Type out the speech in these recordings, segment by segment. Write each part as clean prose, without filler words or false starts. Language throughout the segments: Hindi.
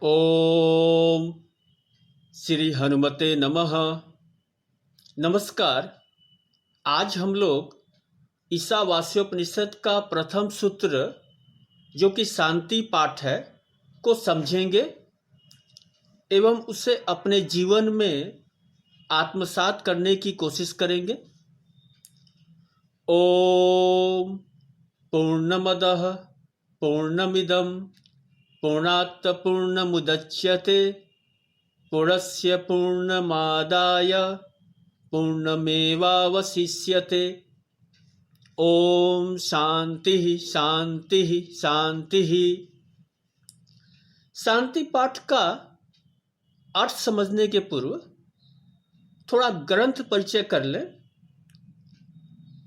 ओम श्री हनुमते नमः। नमस्कार। आज हम लोग ईशावास्योपनिषद का प्रथम सूत्र जो कि शांति पाठ है को समझेंगे एवं उसे अपने जीवन में आत्मसात करने की कोशिश करेंगे। ओम पूर्णमदः पूर्णमिदं पूर्णात् पूर्णमुदच्यते पूर्णस्य पूर्णमादाय पूर्णमेवावशिष्यते। ओम शांति शांति शांति। शांति पाठ का अर्थ समझने के पूर्व थोड़ा ग्रंथ परिचय कर लें।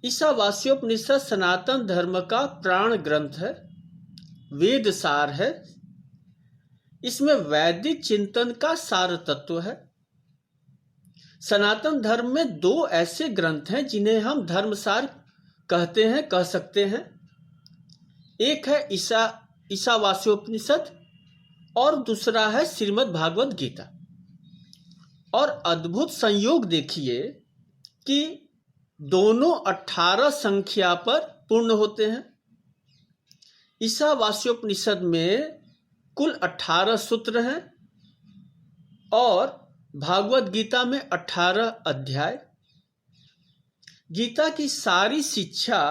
ईशावास्योपनिषद सनातन धर्म का प्राण ग्रंथ है, वेद सार है। इसमें वैदिक चिंतन का सार तत्व है। सनातन धर्म में दो ऐसे ग्रंथ हैं जिन्हें हम धर्मसार कहते हैं, कह सकते हैं। एक है ईशावास्योपनिषद और दूसरा है श्रीमद् भागवत गीता। और अद्भुत संयोग देखिए कि दोनों 18 संख्या पर पूर्ण होते हैं। ईशावास्योपनिषद में कुल 18 सूत्र हैं और भागवत गीता में 18 अध्याय। गीता की सारी शिक्षा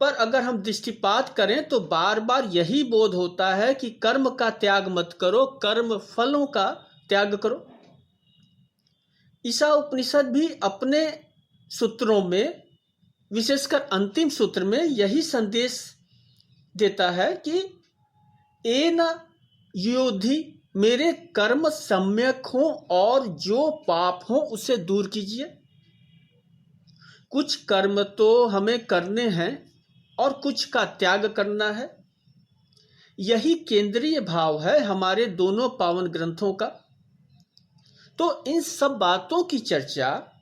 पर अगर हम दृष्टिपात करें तो बार बार यही बोध होता है कि कर्म का त्याग मत करो, कर्म फलों का त्याग करो। ईशा उपनिषद भी अपने सूत्रों में, विशेषकर अंतिम सूत्र में, यही संदेश देता है कि एन योधि, मेरे कर्म सम्यक हो और जो पाप हो उसे दूर कीजिए। कुछ कर्म तो हमें करने हैं और कुछ का त्याग करना है। यही केंद्रीय भाव है हमारे दोनों पावन ग्रंथों का। तो इन सब बातों की चर्चा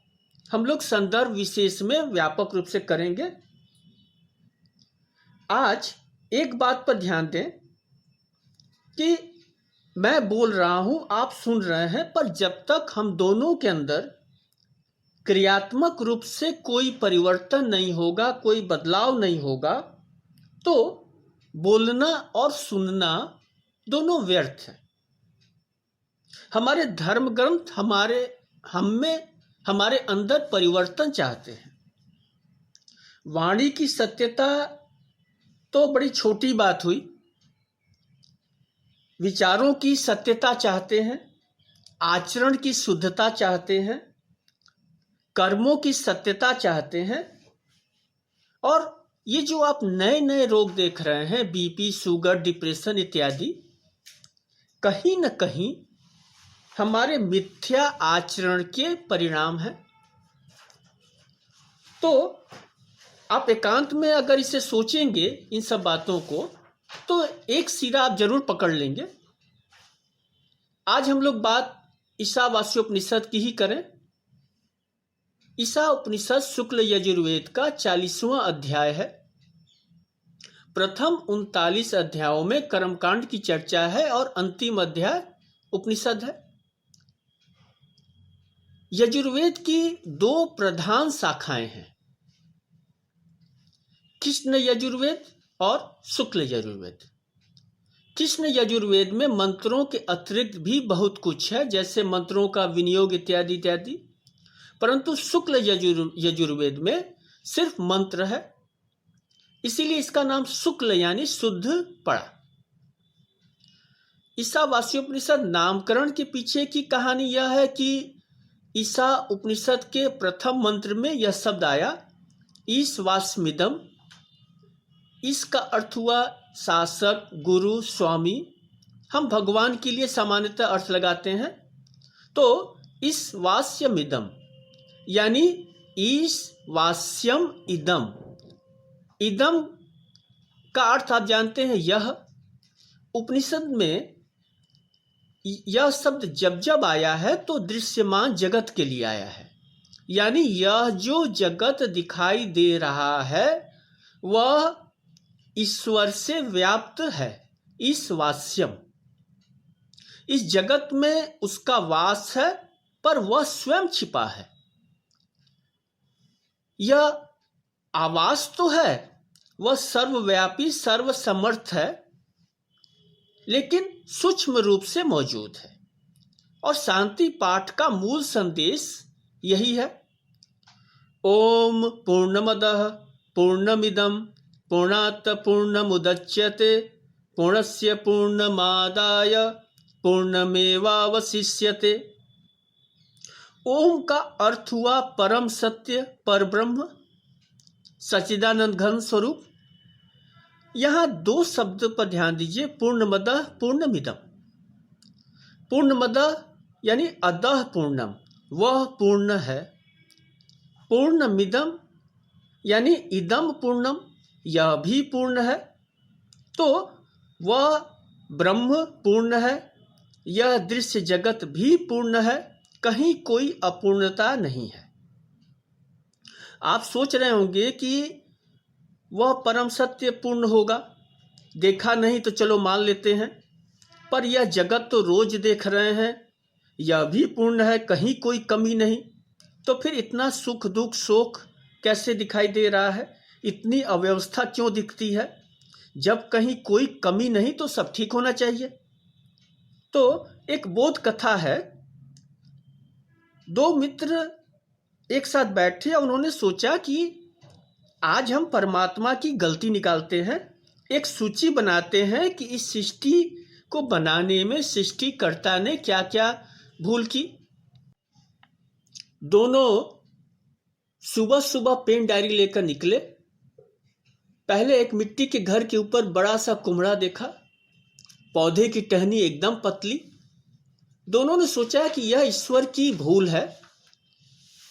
हम लोग संदर्भ विशेष में व्यापक रूप से करेंगे। आज एक बात पर ध्यान दें कि मैं बोल रहा हूं, आप सुन रहे हैं, पर जब तक हम दोनों के अंदर क्रियात्मक रूप से कोई परिवर्तन नहीं होगा, कोई बदलाव नहीं होगा, तो बोलना और सुनना दोनों व्यर्थ है। हमारे धर्म ग्रंथ हमारे अंदर परिवर्तन चाहते हैं। वाणी की सत्यता तो बड़ी छोटी बात हुई, विचारों की सत्यता चाहते हैं, आचरण की शुद्धता चाहते हैं, कर्मों की सत्यता चाहते हैं। और ये जो आप नए नए रोग देख रहे हैं, बीपी, शुगर, डिप्रेशन इत्यादि, कहीं न कहीं हमारे मिथ्या आचरण के परिणाम है। तो आप एकांत में अगर इसे सोचेंगे, इन सब बातों को, तो एक सिरा आप जरूर पकड़ लेंगे। आज हम लोग बात ईशावास्योपनिषद की ही करें। ईशा उपनिषद शुक्ल यजुर्वेद का 40वां अध्याय है। प्रथम 39 अध्यायों में कर्मकांड की चर्चा है और अंतिम अध्याय उपनिषद है। यजुर्वेद की दो प्रधान शाखाएं हैं, कृष्ण यजुर्वेद और शुक्ल यजुर्वेद। कृष्ण यजुर्वेद में मंत्रों के अतिरिक्त भी बहुत कुछ है, जैसे मंत्रों का विनियोग इत्यादि इत्यादि, परंतु शुक्ल यजुर्वेद में सिर्फ मंत्र है, इसीलिए इसका नाम शुक्ल यानी शुद्ध पड़ा। ईशावास्योपनिषद नामकरण के पीछे की कहानी यह है कि ईशा उपनिषद के प्रथम मंत्र में यह शब्द आया, ईशवास्मिदम। इसका अर्थ हुआ शासक, गुरु, स्वामी। हम भगवान के लिए सामान्यतः अर्थ लगाते हैं। तो इस वास्यमिदम यानी ईश वास्यम इदम। इदम का अर्थ आप जानते हैं, यह। उपनिषद में यह शब्द जब जब आया है तो दृश्यमान जगत के लिए आया है, यानी यह जो जगत दिखाई दे रहा है वह ईश्वर से व्याप्त है, ईशवास्यम। इस जगत में उसका वास है, पर वह स्वयं छिपा है। यह आवास तो है, वह सर्वव्यापी सर्वसमर्थ है, लेकिन सूक्ष्म रूप से मौजूद है। और शांति पाठ का मूल संदेश यही है। ओम पूर्णमदः पूर्णमिदं पूर्णात् पूर्णमुदच्यते पूर्णस्य पूर्णमादाय पूर्णमेवावशिष्यते। ओम का अर्थ हुआ परम सत्य, परब्रह्म, सच्चिदानंद घन स्वरूप। यहाँ दो शब्द पर ध्यान दीजिए, पूर्णमदः पूर्णमिदं। पूर्णमदः यानी अदः पूर्णम, वह पूर्ण है। पूर्णमिदं यानी इदम पूर्णम, यह भी पूर्ण है। तो वह ब्रह्म पूर्ण है, यह दृश्य जगत भी पूर्ण है, कहीं कोई अपूर्णता नहीं है। आप सोच रहे होंगे कि वह परम सत्य पूर्ण होगा, देखा नहीं तो चलो मान लेते हैं, पर यह जगत तो रोज देख रहे हैं, यह भी पूर्ण है, कहीं कोई कमी नहीं। तो फिर इतना सुख दुख शोक कैसे दिखाई दे रहा है, इतनी अव्यवस्था क्यों दिखती है? जब कहीं कोई कमी नहीं तो सब ठीक होना चाहिए। तो एक बोध कथा है, दो मित्र एक साथ बैठे और उन्होंने सोचा कि आज हम परमात्मा की गलती निकालते हैं, एक सूची बनाते हैं कि इस सृष्टि को बनाने में सृष्टिकर्ता ने क्या क्या भूल की। दोनों सुबह सुबह पेन डायरी लेकर निकले। पहले एक मिट्टी के घर के ऊपर बड़ा सा कुम्हड़ा देखा, पौधे की टहनी एकदम पतली। दोनों ने सोचा कि यह ईश्वर की भूल है,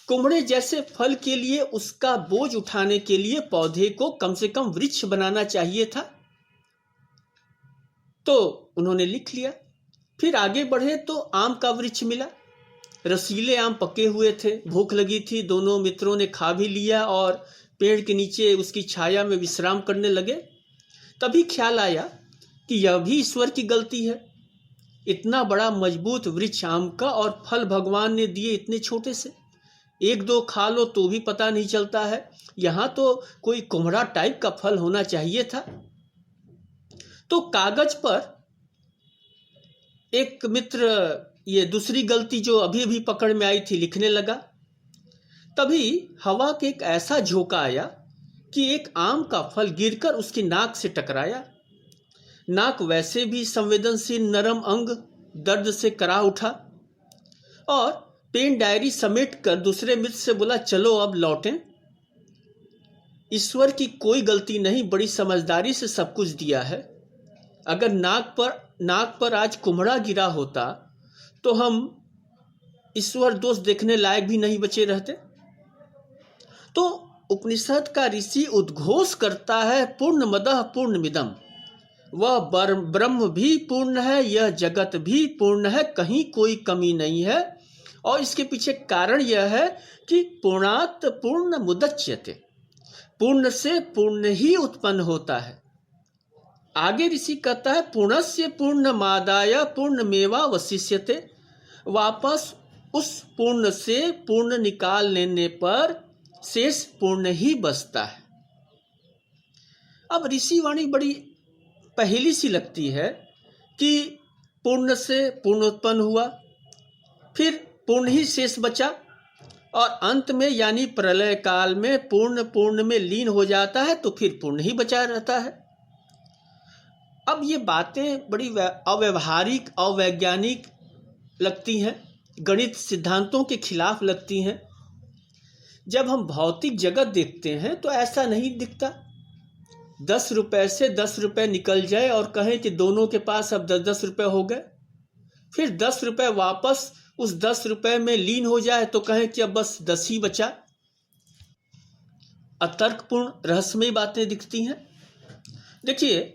कुम्हड़े जैसे फल के लिए उसका बोझ उठाने के लिए पौधे को कम से कम वृक्ष बनाना चाहिए था। तो उन्होंने लिख लिया। फिर आगे बढ़े तो आम का वृक्ष मिला, रसीले आम पके हुए थे, भूख लगी थी, दोनों मित्रों ने खा भी लिया और पेड़ के नीचे उसकी छाया में विश्राम करने लगे। तभी ख्याल आया कि यह भी ईश्वर की गलती है, इतना बड़ा मजबूत वृक्ष आम का और फल भगवान ने दिए इतने छोटे से, एक दो खा लो तो भी पता नहीं चलता है, यहाँ तो कोई कुम्हड़ा टाइप का फल होना चाहिए था। तो कागज पर एक मित्र ये दूसरी गलती जो अभी अभी पकड़ में आई थी लिखने लगा। तभी हवा के एक ऐसा झोंका आया कि एक आम का फल गिरकर उसकी नाक से टकराया। नाक वैसे भी संवेदनशील नरम अंग दर्द से करा उठा और पेन डायरी समेट कर दूसरे मित्र से बोला, चलो अब लौटें। ईश्वर की कोई गलती नहीं, बड़ी समझदारी से सब कुछ दिया है। अगर नाक पर आज कुम्हड़ा गिरा होता तो हम ईश्वर दोष देखने लायक भी नहीं बचे रहते। तो उपनिषद का ऋषि उद्घोष करता है, पूर्णमदः पूर्णमिदं, वह ब्रह्म भी पूर्ण है, यह जगत भी पूर्ण है, कहीं कोई कमी नहीं है। और इसके पीछे कारण यह है कि पूर्णात् पूर्णमुदच्यते, पूर्ण से पूर्ण ही उत्पन्न होता है। आगे ऋषि कहता है, पूर्णस्य पूर्णमादाय पूर्णमेवावशिष्यते, वापस उस पूर्ण से पूर्ण निकाल लेने पर शेष पूर्ण ही बचता है। अब ऋषि वाणी बड़ी पहेली सी लगती है कि पूर्ण से पूर्ण उत्पन्न हुआ, फिर पूर्ण ही शेष बचा और अंत में यानी प्रलय काल में पूर्ण में लीन हो जाता है, तो फिर पूर्ण ही बचा रहता है। अब ये बातें बड़ी अव्यवहारिक अवैज्ञानिक लगती हैं, गणित सिद्धांतों के खिलाफ लगती हैं। जब हम भौतिक जगत देखते हैं तो ऐसा नहीं दिखता। 10 रुपए से 10 रुपए निकल जाए और कहें कि दोनों के पास अब 10-10 रुपए हो गए, फिर 10 रुपए वापस उस 10 रुपए में लीन हो जाए तो कहें कि अब बस 10 ही बचा। अतर्कपूर्ण रहस्यमयी बातें दिखती हैं। देखिए,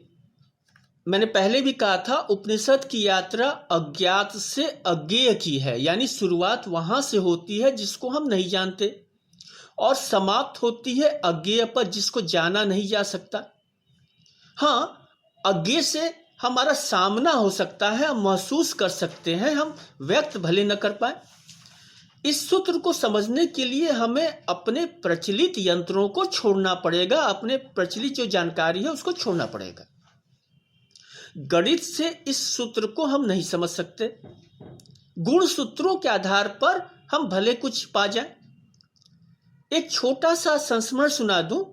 मैंने पहले भी कहा था, उपनिषद की यात्रा अज्ञात से अज्ञेय की है, यानी शुरुआत वहां से होती है जिसको हम नहीं जानते और समाप्त होती है अज्ञेय पर जिसको जाना नहीं जा सकता। हाँ, अज्ञेय से हमारा सामना हो सकता है, हम महसूस कर सकते हैं, हम व्यक्त भले न कर पाए। इस सूत्र को समझने के लिए हमें अपने प्रचलित यंत्रों को छोड़ना पड़ेगा, अपने प्रचलित जो जानकारी है उसको छोड़ना पड़ेगा। गणित से इस सूत्र को हम नहीं समझ सकते। गुण सूत्रों के आधार पर हम भले कुछ पा जाए। एक छोटा सा संस्मरण सुना दूं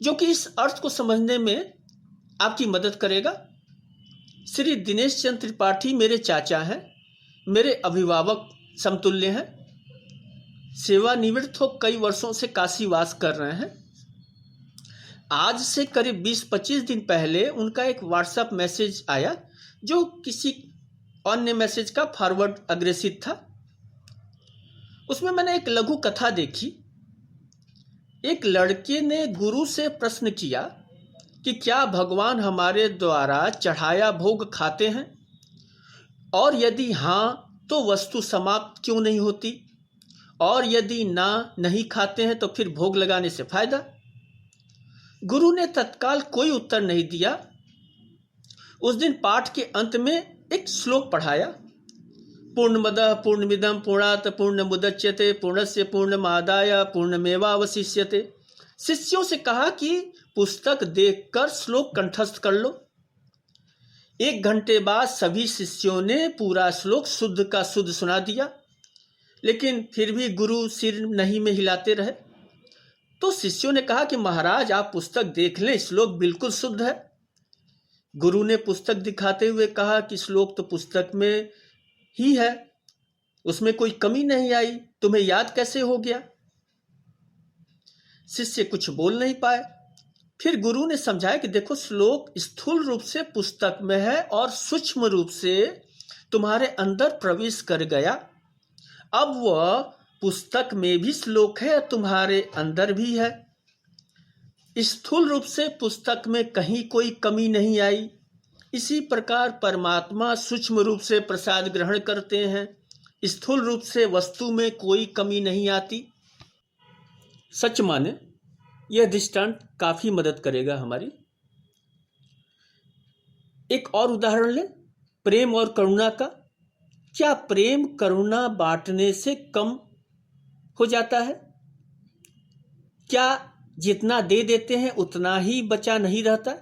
जो कि इस अर्थ को समझने में आपकी मदद करेगा। श्री दिनेश चंद्र त्रिपाठी मेरे चाचा हैं, मेरे अभिभावक समतुल्य हैं। सेवानिवृत्त हो कई वर्षों से काशीवास कर रहे हैं। आज से करीब 20-25 दिन पहले उनका एक व्हाट्सएप मैसेज आया जो किसी अन्य मैसेज का फॉरवर्ड अग्रेसित था। उसमें मैंने एक लघु कथा देखी। एक लड़के ने गुरु से प्रश्न किया कि क्या भगवान हमारे द्वारा चढ़ाया भोग खाते हैं, और यदि हाँ तो वस्तु समाप्त क्यों नहीं होती, और यदि नहीं खाते हैं तो फिर भोग लगाने से फायदा। गुरु ने तत्काल कोई उत्तर नहीं दिया। उस दिन पाठ के अंत में एक श्लोक पढ़ाया, पूर्णमदः पूर्णमिदं पूर्णात् पूर्णमुदच्यते पूर्णस्य पूर्णमादाय पूर्णमेवावशिष्यते। शिष्यों से कहा कि पुस्तक देखकर श्लोक कंठस्थ कर लो। 1 घंटे बाद सभी शिष्यों ने पूरा श्लोक शुद्ध का शुद्ध सुना दिया, लेकिन फिर भी गुरु सिर नहीं में हिलाते रहे। तो शिष्यों ने कहा कि महाराज आप पुस्तक देख लें, श्लोक बिल्कुल शुद्ध है। गुरु ने पुस्तक दिखाते हुए कहा कि श्लोक तो पुस्तक में ही है, उसमें कोई कमी नहीं आई, तुम्हें याद कैसे हो गया। शिष्य कुछ बोल नहीं पाए। फिर गुरु ने समझाया कि देखो, श्लोक स्थूल रूप से पुस्तक में है और सूक्ष्म रूप से तुम्हारे अंदर प्रवेश कर गया। अब वह पुस्तक में भी श्लोक है और तुम्हारे अंदर भी है। स्थूल रूप से पुस्तक में कहीं कोई कमी नहीं आई। इसी प्रकार परमात्मा सूक्ष्म रूप से प्रसाद ग्रहण करते हैं, स्थूल रूप से वस्तु में कोई कमी नहीं आती। सच माने यह दृष्टांत काफी मदद करेगा हमारी। एक और उदाहरण लें, प्रेम और करुणा का। क्या प्रेम करुणा बांटने से कम हो जाता है? क्या जितना दे देते हैं उतना ही बचा नहीं रहता?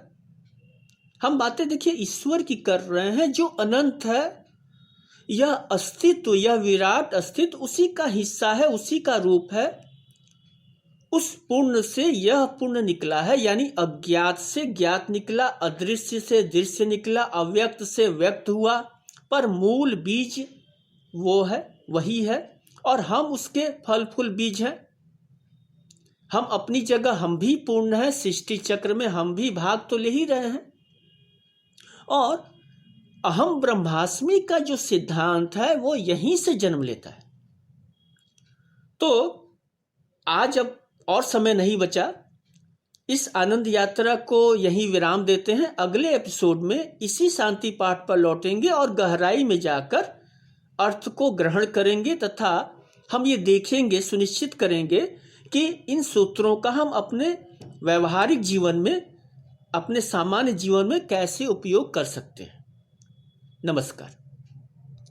हम बातें देखिए ईश्वर की कर रहे हैं जो अनंत है। यह अस्तित्व, यह विराट अस्तित्व उसी का हिस्सा है, उसी का रूप है। उस पूर्ण से यह पूर्ण निकला है, यानी अज्ञात से ज्ञात निकला, अदृश्य से दृश्य निकला, अव्यक्त से व्यक्त हुआ, पर मूल बीज वो है, वही है, और हम उसके फल फूल बीज हैं। हम अपनी जगह हम भी पूर्ण हैं, सृष्टि चक्र में हम भी भाग तो ले ही रहे हैं। और अहम ब्रह्मास्मि का जो सिद्धांत है वो यहीं से जन्म लेता है। तो आज अब और समय नहीं बचा, इस आनंद यात्रा को यहीं विराम देते हैं। अगले एपिसोड में इसी शांति पाठ पर लौटेंगे और गहराई में जाकर अर्थ को ग्रहण करेंगे तथा हम ये देखेंगे, सुनिश्चित करेंगे कि इन सूत्रों का हम अपने व्यवहारिक जीवन में, अपने सामान्य जीवन में कैसे उपयोग कर सकते हैं। नमस्कार।